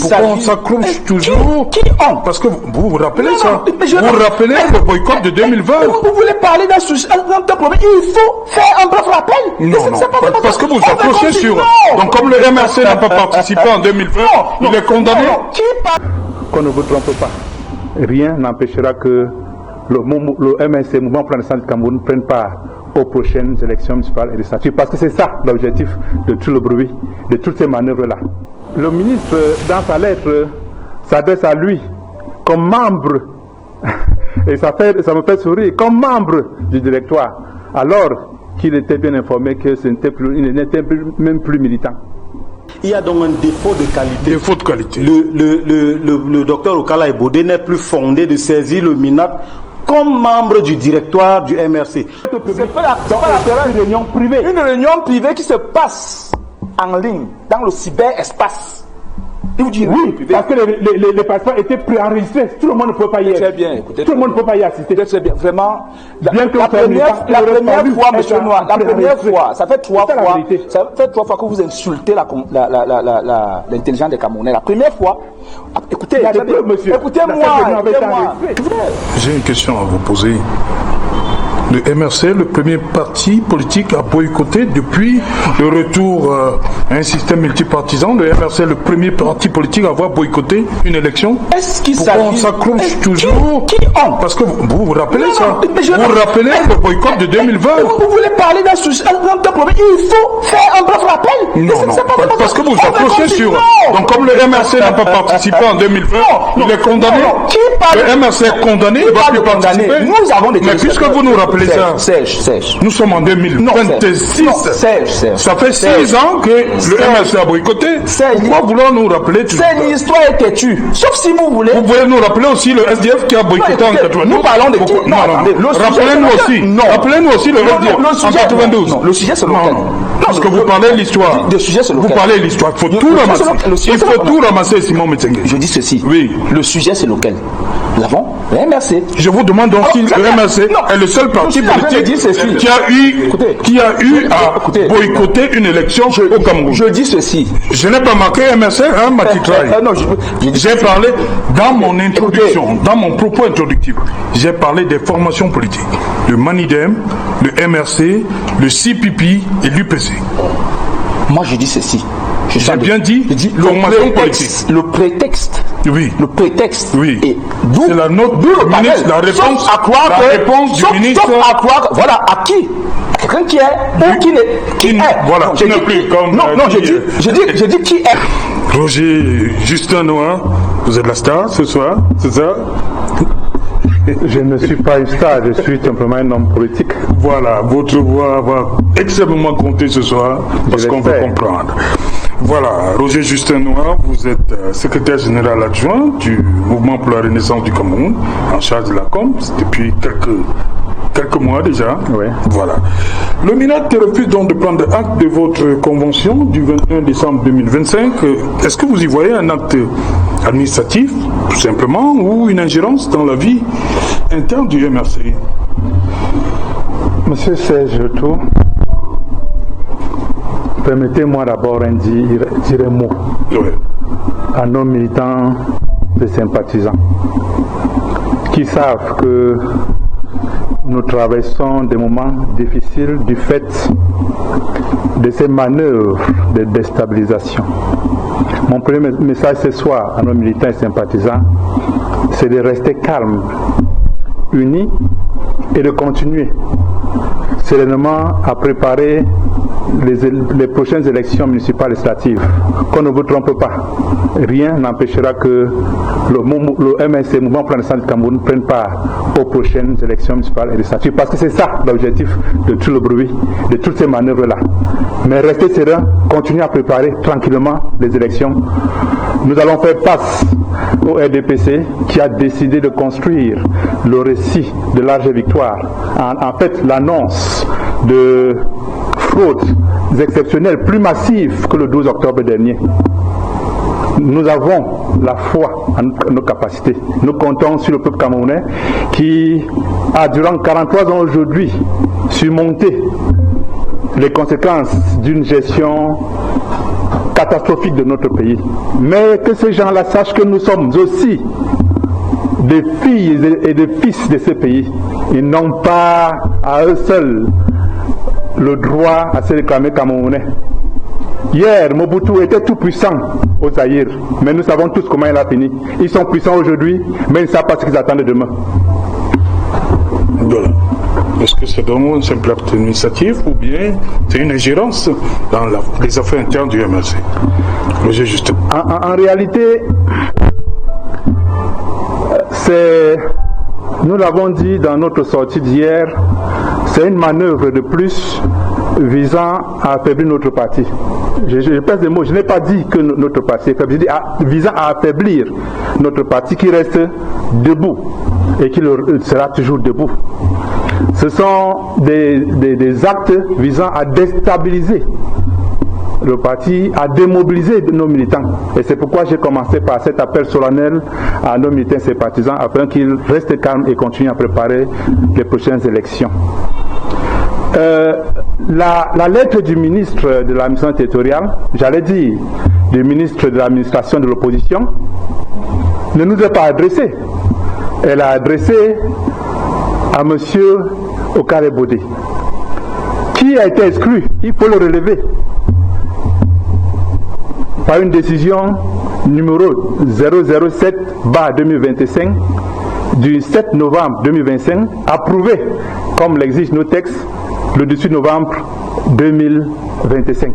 Pourquoi on s'accroche toujours? Parce que vous vous rappelez ça? Vous rappelez le boycott de 2020? Vous voulez parler d'un sujet, d'un problème? Il faut faire un bref rappel. Non, parce que vous accrochez sur... Donc comme le MRC n'a pas participé en 2020, il est condamné. Qu'on ne vous trompe pas. Rien n'empêchera que le MNC, Mouvement pour la Naissance du Cameroun, ne prenne part aux prochaines élections municipales et législatives. Parce que c'est ça l'objectif de tout le bruit, de toutes ces manœuvres-là. Le ministre, dans sa lettre, s'adresse à lui comme membre, et ça me fait sourire, comme membre du directoire, alors qu'il était bien informé qu'il n'était même plus militant. Il y a donc un défaut de qualité. Défaut de qualité. Le docteur Okala Ebode n'est plus fondé de saisir le MINAC comme membre du directoire du MRC. C'est pas une réunion privée. Une réunion privée qui se passe en ligne, dans le cyberespace. Il vous dit oui, parce que les participants étaient préenregistrés. Tout le monde ne peut pas y aller. Très bien, écoutez. Tout le monde ne peut pas y assister. Très bien, vraiment. La première fois, monsieur Noir, la première fois, ça fait trois fois que vous insultez l'intelligence des Camerounais. La première fois, écoutez-moi. J'ai une question à vous poser. Le MRC, le premier parti politique à boycotter depuis le retour à un système multipartisan. Le MRC est le premier parti politique à avoir boycotté une élection. Pourquoi on s'accroche toujours? Parce que vous vous rappelez ça? Vous vous rappelez le boycott de 2020? Vous voulez parler d'un sujet, d'un problème? Il faut faire un bref rappel. Non, parce que vous accrochez sur... Donc comme le MRC n'a pas participé en 2020, il est condamné. Le MRC est condamné, il ne va plus participer. Nous avons des... Mais puisque vous nous rappelez Serge. Nous sommes en 2026. Serge. Ça fait 6 ans que le MRC a boycotté. Pourquoi vouloir nous rappeler tout ça? C'est l'histoire est têtue. Sauf si vous voulez. Vous pouvez nous rappeler aussi le SDF qui a boycotté en 92. Nous parlons de qui? Non. Rappelez-nous aussi. Rappelez-nous aussi le SDF en 92. Non, le sujet c'est lequel? Parce que vous parlez de l'histoire. Le sujet c'est lequel? Vous parlez de l'histoire. Il faut tout ramasser. Il faut tout ramasser, Simon Metsengue. Je dis ceci. Oui. Le sujet c'est lequel? Nous avons le MRC. Je vous demande donc si le MRC est le seul parti politique qui a eu à boycotter une élection au Cameroun. Je dis ceci. Je n'ai pas marqué MRC, hein, Matitraï. J'ai parlé dans mon introduction, dans mon propos introductif, j'ai parlé des formations politiques. Le MANIDEM, le MRC, le CPP et l'UPC. Moi je dis ceci. J'ai bien dit, formation politique. Le prétexte. Oui. Le prétexte. Oui. Et c'est la note du ministre, la réponse, du ministre. Sauf à croire, voilà, à qui? Quelqu'un qui est ou qui est. Voilà, qui n'est plus comme. Non, je dis qui est. Roger Justin Noir, vous êtes la star ce soir, c'est ça? Je ne suis pas une star, je suis simplement un homme politique. Voilà, votre voix va extrêmement compter ce soir, parce qu'on veut comprendre. Voilà, Roger Justin Noir, vous êtes secrétaire général adjoint du Mouvement pour la Renaissance du Cameroun, en charge de la com, depuis quelques mois déjà. Oui. Voilà. Le MINAC refuse donc de prendre acte de votre convention du 21 décembre 2025. Est-ce que vous y voyez un acte administratif, tout simplement, ou une ingérence dans la vie interne du MRC? Monsieur Serge Tour, permettez-moi d'abord de dire un mot à nos militants et sympathisants qui savent que nous traversons des moments difficiles du fait de ces manœuvres de déstabilisation. Mon premier message ce soir à nos militants et sympathisants, c'est de rester calmes, unis et de continuer sereinement à préparer les prochaines élections municipales législatives. Qu'on ne vous trompe pas, rien n'empêchera que le MNC, Mouvement pour la Naissance du Cameroun, prenne part aux prochaines élections municipales et législatives. Parce que c'est ça l'objectif de tout le bruit, de toutes ces manœuvres-là. Mais restez serein, continuez à préparer tranquillement les élections. Nous allons faire face au RDPC qui a décidé de construire le récit de large victoire. En fait, l'annonce de fraudes exceptionnelles, plus massives que le 12 octobre dernier. Nous avons la foi en nos capacités. Nous comptons sur le peuple camerounais qui a, durant 43 ans aujourd'hui, surmonté les conséquences d'une gestion catastrophique de notre pays. Mais que ces gens-là sachent que nous sommes aussi des filles et des fils de ce pays. Ils n'ont pas à eux seuls le droit à se réclamer camerounais. Hier, Mobutu était tout puissant au Zaïre, mais nous savons tous comment il a fini. Ils sont puissants aujourd'hui, mais ils ne savent pas ce qu'ils attendent demain. Voilà. Est-ce que c'est vraiment une simple acte administratif ou bien c'est une ingérence dans les affaires internes du MRC? Juste. En réalité, nous l'avons dit dans notre sortie d'hier, c'est une manœuvre de plus visant à affaiblir notre parti. Je pèse des mots, je n'ai pas dit que notre parti est faible, j'ai dit visant à affaiblir notre parti qui reste debout et qui sera toujours debout. Ce sont des actes visant à déstabiliser le parti, à démobiliser nos militants. Et c'est pourquoi j'ai commencé par cet appel solennel à nos militants et ses partisans afin qu'ils restent calmes et continuent à préparer les prochaines élections. La lettre du ministre de l'administration territoriale, j'allais dire du ministre de l'administration de l'opposition, ne nous est pas adressée. Elle a adressé à M. Okale Bodé, qui a été exclu, il faut le relever, par une décision numéro 007/2025 du 7 novembre 2025, approuvée, comme l'exigent nos textes, le 18 novembre 2025.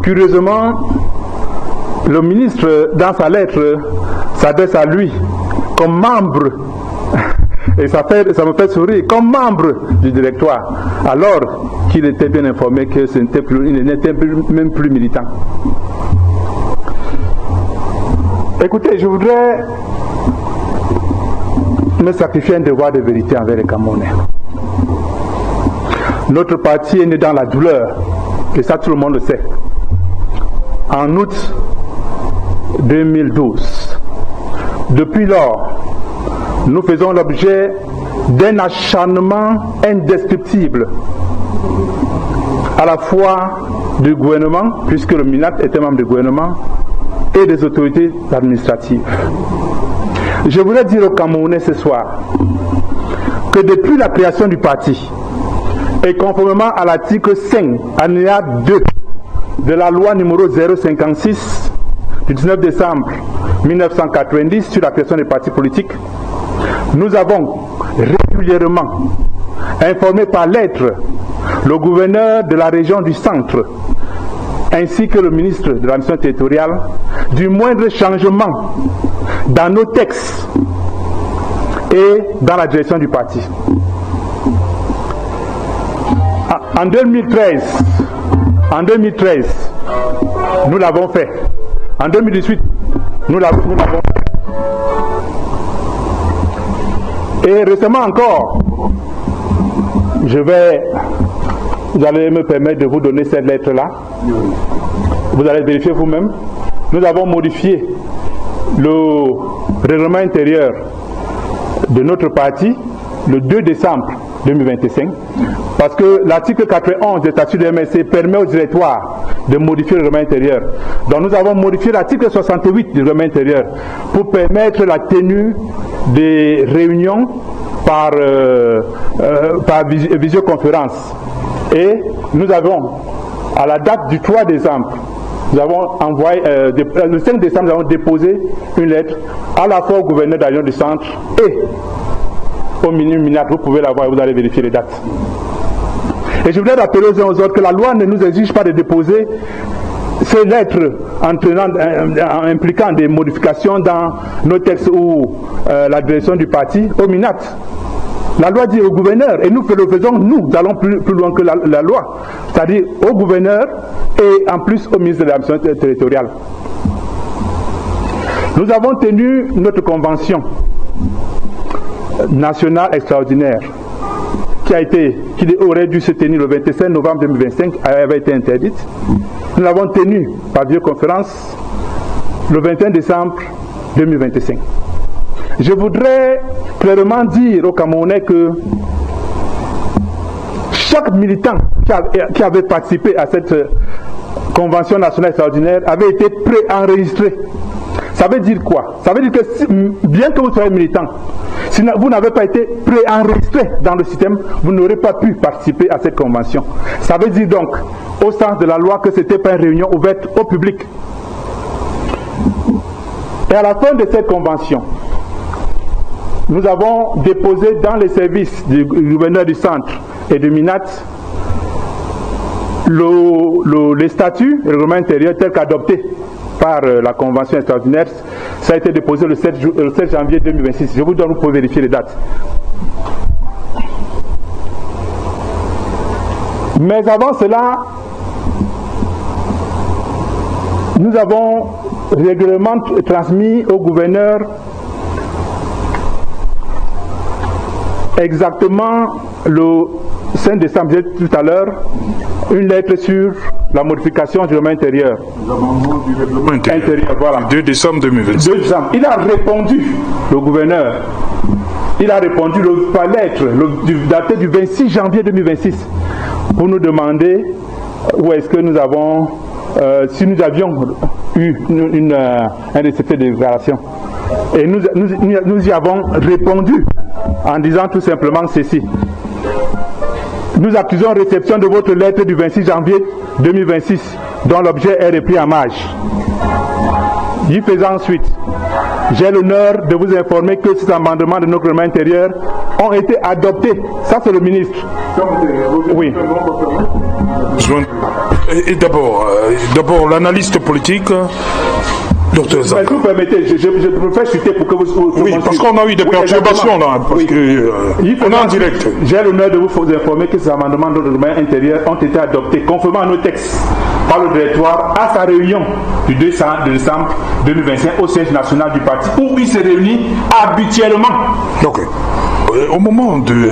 Curieusement, le ministre, dans sa lettre, s'adresse à lui comme membre, et ça me fait sourire, comme membre du directoire, alors qu'il était bien informé qu'il n'était même plus militant. Écoutez, je voudrais me sacrifier un devoir de vérité envers les Camerounais. Notre parti est né dans la douleur, et ça tout le monde le sait. En août 2012. Depuis lors, nous faisons l'objet d'un acharnement indescriptible, à la fois du gouvernement, puisque le MINAT était membre du gouvernement, et des autorités administratives. Je voudrais dire aux Camerounais ce soir que depuis la création du parti, et conformément à l'article 5, alinéa 2 de la loi numéro 056 du 19 décembre 1990 sur la création des partis politiques, nous avons régulièrement informé par lettre le gouverneur de la région du centre ainsi que le ministre de la mission territoriale du moindre changement dans nos textes et dans la direction du parti. En 2013, nous l'avons fait. En 2018, nous l'avons fait. Et récemment encore, vous allez me permettre de vous donner cette lettre-là. Vous allez vérifier vous-même. Nous avons modifié le règlement intérieur de notre parti le 2 décembre 2025, parce que l'article 91 des statuts de MRC permet au directoire de modifier le règlement intérieur. Donc nous avons modifié l'article 68 du règlement intérieur pour permettre la tenue des réunions par visioconférence. Et nous avons, à la date du 3 décembre, nous avons envoyé, le 5 décembre, nous avons déposé une lettre à la fois au gouverneur de la région du centre et au ministre MINAT. Vous pouvez la voir et vous allez vérifier les dates. Et je voudrais rappeler aux uns aux autres que la loi ne nous exige pas de déposer ces lettres impliquant des modifications dans nos textes ou la direction du parti au MINAT. La loi dit au gouverneur, et nous le faisons, nous allons plus loin que la loi, c'est-à-dire au gouverneur et en plus au ministre de la mission territoriale. Nous avons tenu notre convention nationale extraordinaire qui aurait dû se tenir le 25 novembre 2025, avait été interdite. Nous l'avons tenue par visioconférence le 21 décembre 2025. Je voudrais clairement dire aux Camerounais que chaque militant qui avait participé à cette convention nationale extraordinaire avait été préenregistrée. Ça veut dire quoi? Ça veut dire que bien que vous soyez militant, si vous n'avez pas été préenregistré dans le système, vous n'aurez pas pu participer à cette convention. Ça veut dire donc, au sens de la loi, que ce n'était pas une réunion ouverte au public. Et à la fin de cette convention, nous avons déposé dans les services du gouverneur du centre et de Minat les statuts, le règlement intérieur tel qu'adopté par la convention extraordinaire. Ça a été déposé le 7 janvier 2026. Je vous donne pour vérifier les dates. Mais avant cela, nous avons régulièrement transmis au gouverneur exactement le 5 décembre, j'ai dit tout à l'heure, une lettre sur la modification du règlement intérieur. Voilà. 2 décembre 2026. 2 décembre. Il a répondu, le gouverneur, il a répondu par lettre, datée du 26 janvier 2026, pour nous demander où est-ce que nous avons, si nous avions eu un récépissé de déclaration. Et nous y avons répondu en disant tout simplement ceci. Nous accusons réception de votre lettre du 26 janvier 2026, dont l'objet est repris en marge. Y faisant ensuite, j'ai l'honneur de vous informer que ces amendements de notre règlement intérieur ont été adoptés. Ça, c'est le ministre. Oui. Et d'abord, l'analyste politique. Docteur Zaka. Si vous permettez, je préfère chuter pour que vous... Oui, parce qu'on a eu des perturbations là, parce que on est en direct. J'ai l'honneur de vous informer que ces amendements de règlement intérieur ont été adoptés conformément à nos textes par le directoire à sa réunion du 2 décembre 2025 au siège national du parti, où il se réunit habituellement. Ok. Au moment de...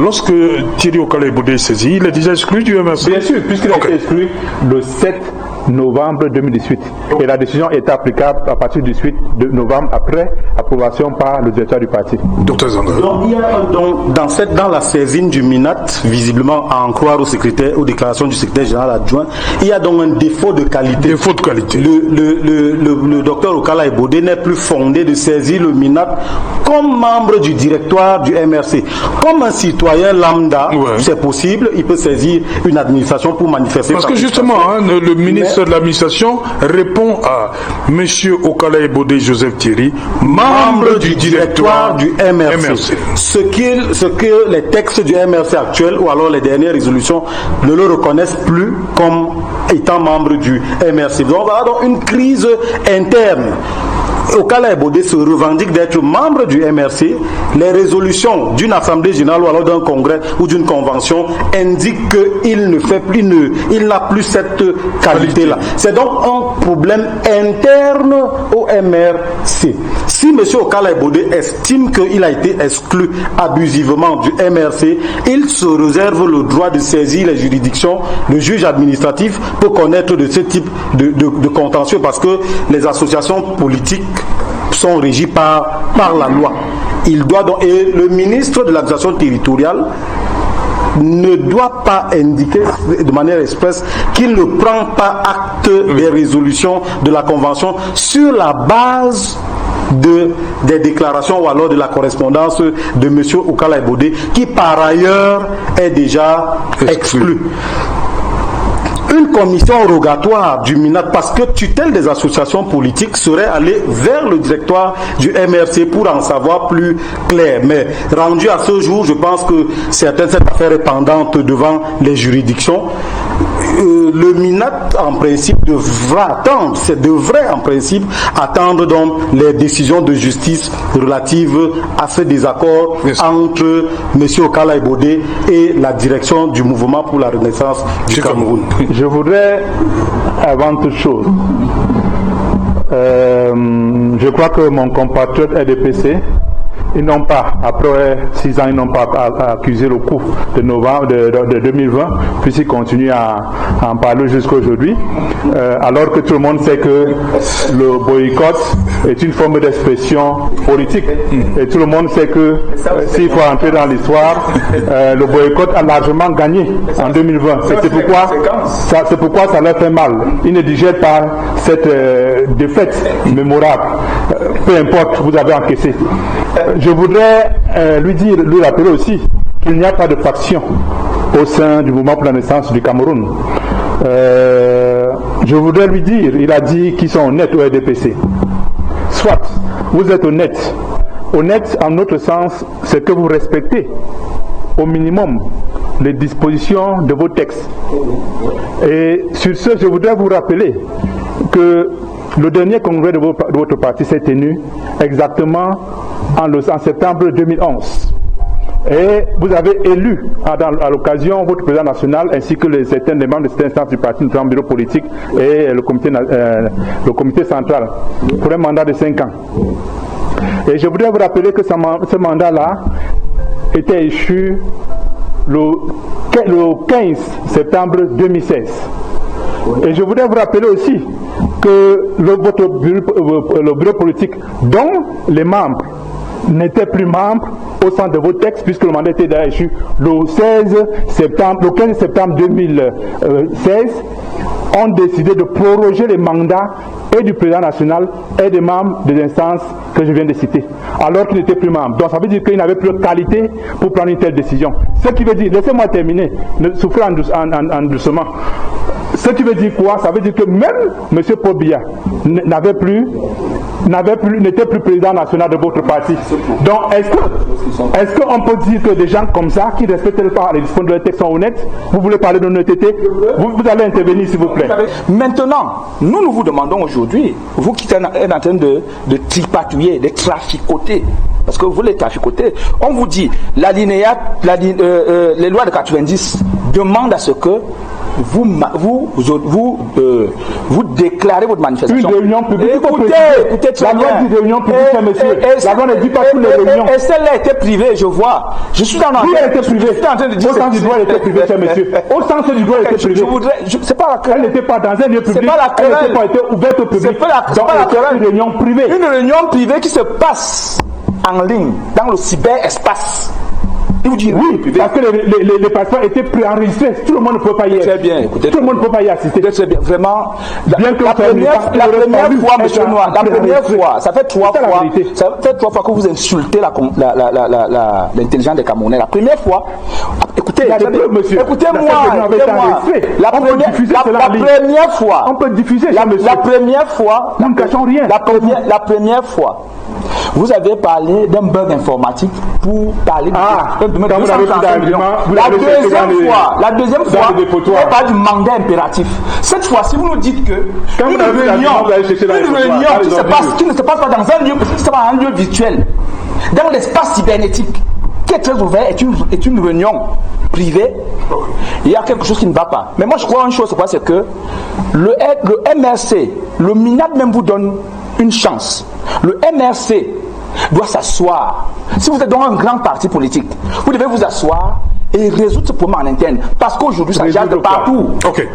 Lorsque Thierry Okala-Ebodé est saisi, il est déjà exclu du MRC? Bien sûr, puisqu'il a été exclu le 7 novembre 2018. Et la décision est applicable à partir du 8 novembre après approbation par le directeur du parti. Docteur Zandra. Donc, il y a dans la saisine du MINAT, visiblement à en croire aux déclarations du secrétaire général adjoint, il y a donc un défaut de qualité. Défaut de qualité. Le docteur Okala-Ebodé n'est plus fondé de saisir le MINAT comme membre du directoire du MRC. Comme un citoyen lambda, c'est possible, il peut saisir une administration pour manifester. Parce que justement, le ministre de l'administration répond à M. Okala-Ebodé Joseph Thierry, membre du directoire du MRC. Ce que les textes du MRC actuel ou alors les dernières résolutions ne le reconnaissent plus comme étant membre du MRC. Donc on va avoir une crise interne. Okala-Ebodé se revendique d'être membre du MRC. Les résolutions d'une assemblée générale ou alors d'un congrès ou d'une convention indiquent qu'il n'a plus cette qualité-là. C'est donc un problème interne au MRC. Si M. Okala-Ebodé estime qu'il a été exclu abusivement du MRC, il se réserve le droit de saisir les juridictions, le juge administratif peut connaître de ce type de contentieux parce que les associations politiques sont régies par la loi. Il doit donc, et le ministre de l'administration territoriale ne doit pas indiquer de manière expresse qu'il ne prend pas acte des résolutions de la convention sur la base des déclarations ou alors de la correspondance de M. Okala-Ebodé qui par ailleurs est déjà exclu. Une commission rogatoire du MINAT, parce que tutelle des associations politiques, serait allée vers le directoire du MRC pour en savoir plus clair. Mais rendu à ce jour, je pense que cette affaire est pendante devant les juridictions. Le MINAT, en principe, devrait en principe attendre donc les décisions de justice relatives à ce désaccord entre M. Okala-Ebodé et la direction du mouvement pour la renaissance du Cameroun. Je voudrais, avant toute chose, je crois que mon compatriote LDPC ils n'ont pas, après 6 ans, ils n'ont pas accusé le coup de novembre de 2020, puisqu'ils continuent à en parler jusqu'à aujourd'hui, alors que tout le monde sait que le boycott est une forme d'expression politique. Et tout le monde sait que s'il faut entrer dans l'histoire, le boycott a largement gagné en 2020. C'est pourquoi ça leur fait mal. Ils ne digèrent pas cette défaite mémorable. Peu importe, vous avez encaissé. Je voudrais lui rappeler aussi qu'il n'y a pas de faction au sein du mouvement pour la naissance du Cameroun. Je voudrais lui dire, il a dit qu'ils sont honnêtes au RDPC. Soit vous êtes honnête. Honnête en notre sens, c'est que vous respectez au minimum les dispositions de vos textes. Et sur ce, je voudrais vous rappeler que le dernier congrès de votre parti s'est tenu exactement en septembre 2011. Et vous avez élu à l'occasion votre président national ainsi que certains des membres de cette instance du parti, notamment le bureau politique et le comité central, pour un mandat de 5 ans. Et je voudrais vous rappeler que ce mandat-là était échu le 15 septembre 2016. Et je voudrais vous rappeler aussi que le bureau politique dont les membres n'étaient plus membres au sein de vos textes, puisque le mandat était déjà échu le 15 septembre 2016, ont décidé de proroger les mandats et du président national et des membres des instances que je viens de citer, alors qu'ils n'étaient plus membres. Donc ça veut dire qu'ils n'avaient plus de qualité pour prendre une telle décision. Ce qui veut dire, laissez-moi terminer, ne souffrez en doucement. Ce qui veut dire quoi? Ça veut dire que même M. Paul Biya n'était plus président national de votre parti. Donc est-ce qu'on peut dire que des gens comme ça, qui ne respectent pas les dispositions de leur texte, sont honnêtes? Vous voulez parler d'honnêteté? Vous allez intervenir s'il vous plaît. Maintenant, nous vous demandons aujourd'hui, vous qui êtes en train de tripatouiller, de traficoter, parce que vous les traficotez, on vous dit, les lois de 90 demandent à ce que vous déclarez votre manifestation. Une réunion publique. Écoutez, la loi dit réunion publique, monsieur. La loi ne dit pas toutes les réunions. Et celle-là était privée, je vois. Je suis dans elle était privée. en train de dire. Au sens du droit, elle était privée, cher monsieur. Au sens du droit, elle était privée. C'est pas la querelle. Elle n'était pas dans un lieu public. C'est pas la querelle. Elle n'était pas été ouverte au public. C'est pas la querelle. Une réunion privée. Une réunion privée qui se passe en ligne, dans le cyberespace. Il vous dit oui, parce que les passeports étaient préenregistrés. Tout le monde ne peut pas y être. Très bien, écoutez. Tout le monde ne peut pas y assister. Très bien, vraiment. Bien que la première fois, monsieur Noir, la première fois, ça fait 3 fois que vous insultez l'intelligence des Camerounais. La première fois, écoutez, écoutez-moi. La première fois, on peut diffuser ça, monsieur. La première fois, nous ne cachons rien. La première fois, vous avez parlé d'un bug informatique pour parler de la deuxième fois, on parle du mandat impératif. Cette fois-ci, vous nous dites que une réunion qui ne se passe pas dans un lieu, qui se passe dans un lieu virtuel, dans l'espace cybernétique, qui est très ouvert, est une réunion privée. Il y a quelque chose qui ne va pas. Mais moi, je crois une chose, c'est que le MRC, le MINAT même vous donne une chance. Le MRC doit s'asseoir. Si vous êtes dans un grand parti politique, vous devez vous asseoir et résoudre ce problème en interne. Parce qu'aujourd'hui, ça gère de partout. Ok.